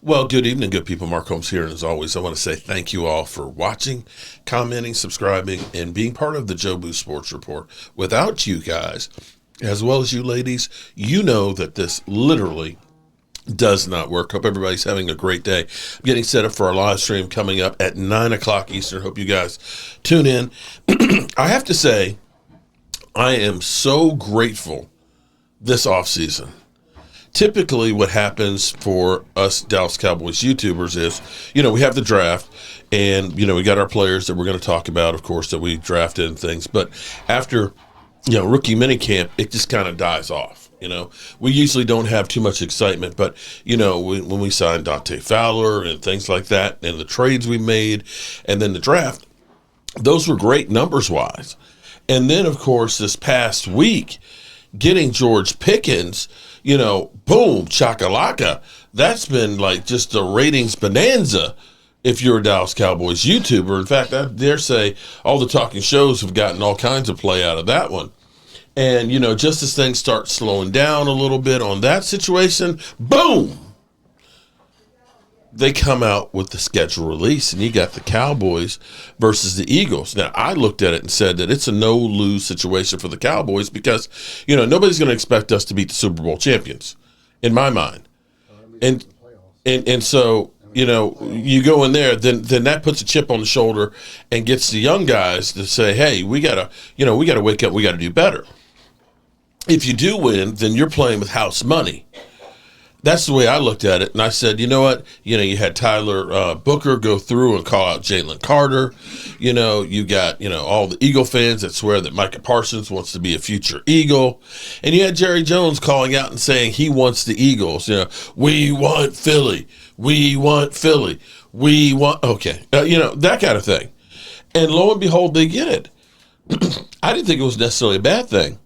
Well, good evening, good people. Mark Holmes here. And as always, I want to say thank you all for watching, commenting, subscribing, and being part of the Joe Boo Sports Report. Without you guys, as well as you ladies, you know that this literally does not work. Hope everybody's having a great day. I'm getting set up for our live stream coming up at 9 o'clock Eastern. Hope you guys tune in. I have to say, I am so grateful this offseason. Typically what happens for us Dallas Cowboys YouTubers is, we have the draft and, we got our players that we're going to talk about, of course, that we drafted and things. But after, rookie minicamp, it just kind of dies off. We usually don't have too much excitement, but, when we signed Dante Fowler and things like that and the trades we made and then the draft, those were great numbers wise. And then, of course, this past week, getting George Pickens, boom, chakalaka. That's been like just a ratings bonanza if you're a Dallas Cowboys YouTuber. In fact, I dare say all the talking shows have gotten all kinds of play out of that one. And, just as things start slowing down a little bit on that situation, boom, they come out with the schedule release, and you got the Cowboys versus the Eagles. Now, I looked at it and said that it's a no-lose situation for the Cowboys because, nobody's going to expect us to beat the Super Bowl champions, in my mind. And so, you go in there, then that puts a chip on the shoulder and gets the young guys to say, hey, we gotta wake up, we gotta do better. If you do win, then you're playing with house money. That's the way I looked at it, and I said, you know what? You had Tyler Booker go through and call out Jalen Carter. You got, all the Eagle fans that swear that Micah Parsons wants to be a future Eagle. And you had Jerry Jones calling out and saying he wants the Eagles. We want Philly. We want Philly. We want, okay. That kind of thing. And lo and behold, they get it. I didn't think it was necessarily a bad thing.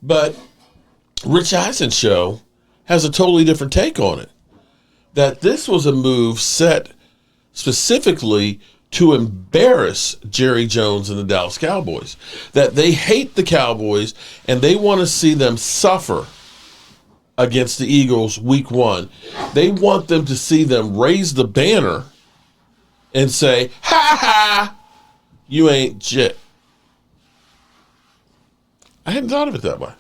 But Rich Eisen show has a totally different take on it. That this was a move set specifically to embarrass Jerry Jones and the Dallas Cowboys. That they hate the Cowboys and they want to see them suffer against the Eagles week one. They want them to see them raise the banner and say, ha ha, you ain't shit. I hadn't thought of it that way.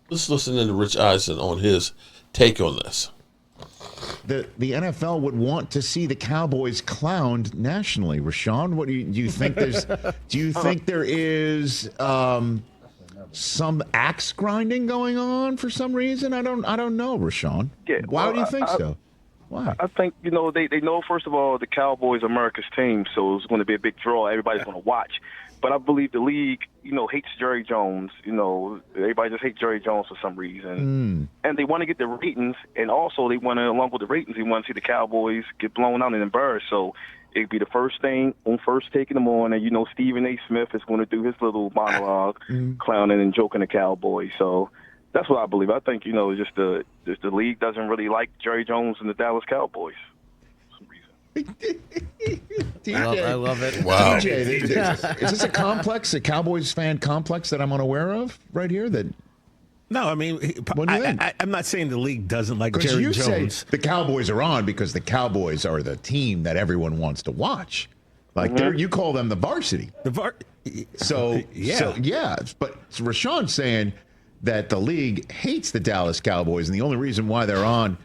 Let's listen to Rich Eisen on his take on this. The NFL would want to see the Cowboys clowned nationally. Rashawn, what do you think? There is some axe grinding going on for some reason? I don't know, Rashawn. Yeah, Why do you think so? Why? I think they know, first of all, the Cowboys are America's team, so it's going to be a big draw. Everybody's going to watch. But I believe the league, hates Jerry Jones. Everybody just hates Jerry Jones for some reason. And they want to get the ratings, and also they want to, along with the ratings, they want to see the Cowboys get blown out and embarrassed. So it'd be the first thing on First Take in the morning. Stephen A. Smith is going to do his little monologue, clowning and joking the Cowboys. So that's what I believe. I think, just the league doesn't really like Jerry Jones and the Dallas Cowboys. DJ, I love it. Wow. DJ, is this a Cowboys fan complex that I'm unaware of right here? No, I mean, what do you think? I'm not saying the league doesn't like Jerry you Jones. Say the Cowboys are on because the Cowboys are the team that everyone wants to watch. Like you call them the varsity. So yeah. But Rashawn's saying that the league hates the Dallas Cowboys, and the only reason why they're on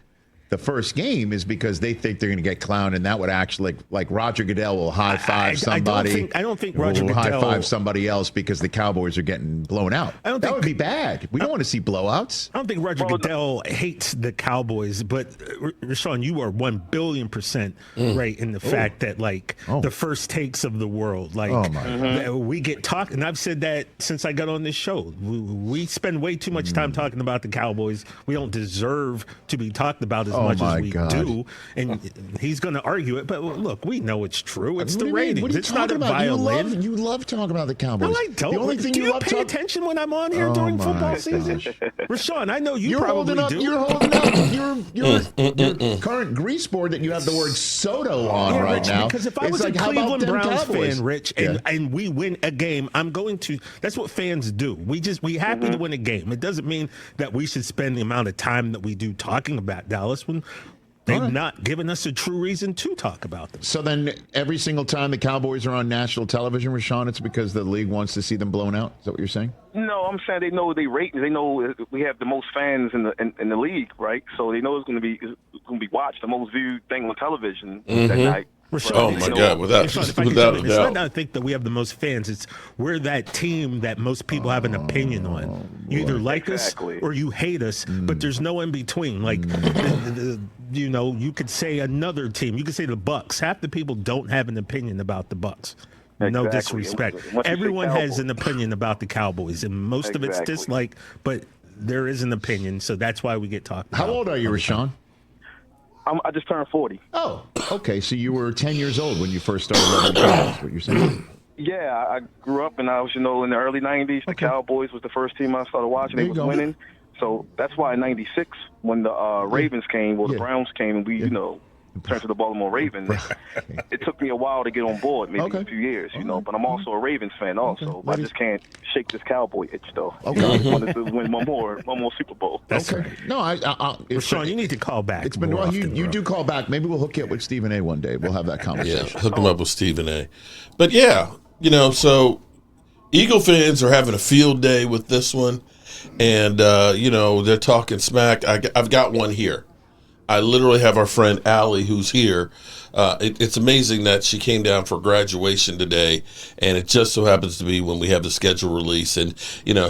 the first game is because they think they're going to get clowned, and that would actually like Roger Goodell will high five somebody. I don't think Roger Goodell will high five somebody else because the Cowboys are getting blown out. That would be bad. We don't want to see blowouts. I don't think Roger Goodell hates the Cowboys, but Rashawn, you are 1,000,000,000% right in the fact that the First Takes of the world, we get talking. And I've said that since I got on this show. We spend way too much time talking about the Cowboys. We don't deserve to be talked about as much as we do, and he's going to argue it. But look, we know it's true. It's the ratings. It's not a violin. You love talking about the Cowboys. No, I don't. The only thing do you pay attention when I'm on here during football season? Rashawn, I know you're probably holding up, do. You're holding up your current grease board that you have the word Soto on right Rich, now. Because if I was a Cleveland Browns fan, Rich, and we win a game, I'm going to. That's what fans do. We happy to win a game. It doesn't mean that we should spend the amount of time that we do talking about Dallas. When They've not given us a true reason to talk about them. So then every single time the Cowboys are on national television, Rashawn, it's because the league wants to see them blown out? Is that what you're saying? No, I'm saying they know they ratings. They know we have the most fans in the league, right? So they know it's going to be watched, the most viewed thing on television that night. Rashawn, oh my God! Without a doubt, it's not that I think that we have the most fans. It's we're that team that most people have an opinion on. You either like us or you hate us, but there's no in between. Like, you could say another team. You could say the Bucks. Half the people don't have an opinion about the Bucks. No disrespect. Everyone has an opinion about the Cowboys, and most of it's dislike, but there is an opinion, so that's why we get talked about. How old are you, Rashawn? I just turned 40. Oh, okay. So you were 10 years old when you first started loving football, is what you're saying. Yeah, I grew up and I was, in the early 90s. The Cowboys was the first team I started watching. They was winning. So that's why in 96, when the Ravens came, or the Browns came, and we, turned to the Baltimore Ravens, it took me a while to get on board, maybe a few years, but I'm also a Ravens fan also. But I just can't shake this Cowboy itch, though. Okay. I just wanted to win one more Super Bowl. That's right. No, Rashawn, you need to call back. It's been well. You do call back. Maybe we'll hook you up with Stephen A. one day. We'll have that conversation. Yeah, hook him up with Stephen A. But so Eagle fans are having a field day with this one, and they're talking smack. I've got one here. I literally have our friend Allie who's here. It's amazing that she came down for graduation today, and it just so happens to be when we have the schedule release. And,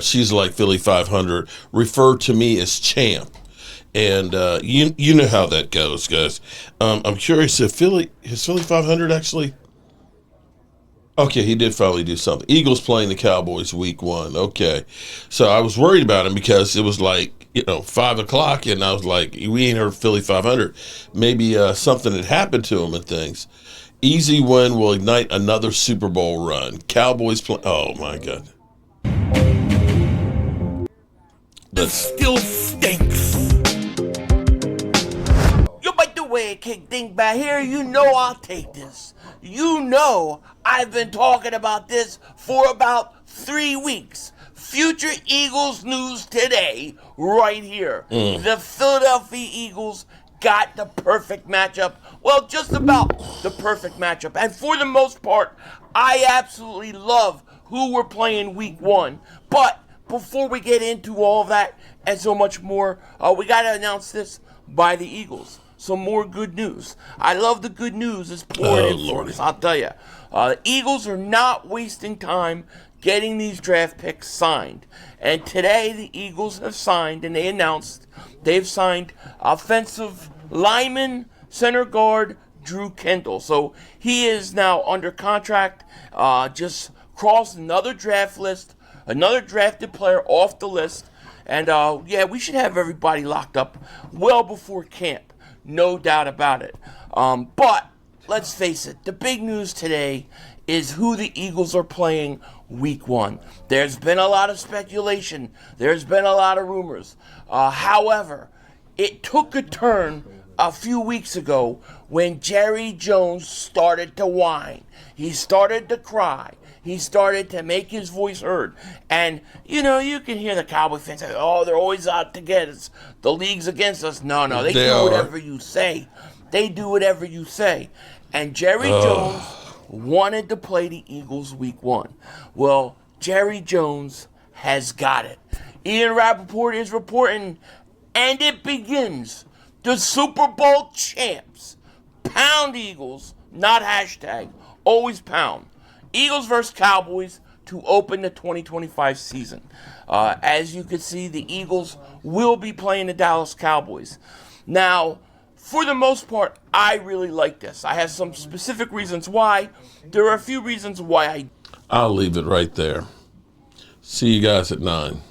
she's like Philly 500, referred to me as champ. And you know how that goes, guys. I'm curious if Philly 500 actually... Okay, he did finally do something. Eagles playing the Cowboys week 1. Okay. So I was worried about him because it was like, 5 o'clock, and I was like, we ain't heard Philly 500. Maybe something had happened to him and things. Easy win will ignite another Super Bowl run. Cowboys play. Oh, my God. It still stinks. Yo, by the way, kick thing back here, I'll take this. I've been talking about this for about 3 weeks. Future Eagles news today, right here. The Philadelphia Eagles got the perfect matchup. Well, just about the perfect matchup. And for the most part, I absolutely love who we're playing week 1. But before we get into all of that and so much more, we got to announce this by the Eagles. Some more good news. I love the good news is pouring in for us, I'll tell you. The Eagles are not wasting time getting these draft picks signed. And today the Eagles have signed, and they announced they've signed offensive lineman, center guard, Drew Kendall. So he is now under contract, just crossed another draft list, another drafted player off the list. And we should have everybody locked up well before camp. No doubt about it. But let's face it, the big news today is who the Eagles are playing week 1. There's been a lot of speculation. There's been a lot of rumors. However, it took a turn a few weeks ago when Jerry Jones started to whine. He started to cry. He started to make his voice heard. And, you can hear the Cowboy fans say, they're always out to get us. The league's against us. No, they do whatever you say. They do whatever you say. And Jerry Jones wanted to play the Eagles week 1. Well, Jerry Jones has got it. Ian Rappaport is reporting, and it begins. The Super Bowl champs. Pound Eagles, not hashtag. Always pound. Eagles versus Cowboys to open the 2025 season. As you can see, the Eagles will be playing the Dallas Cowboys. Now, for the most part, I really like this. I have some specific reasons why. There are a few reasons why I'll leave it right there. See you guys at 9.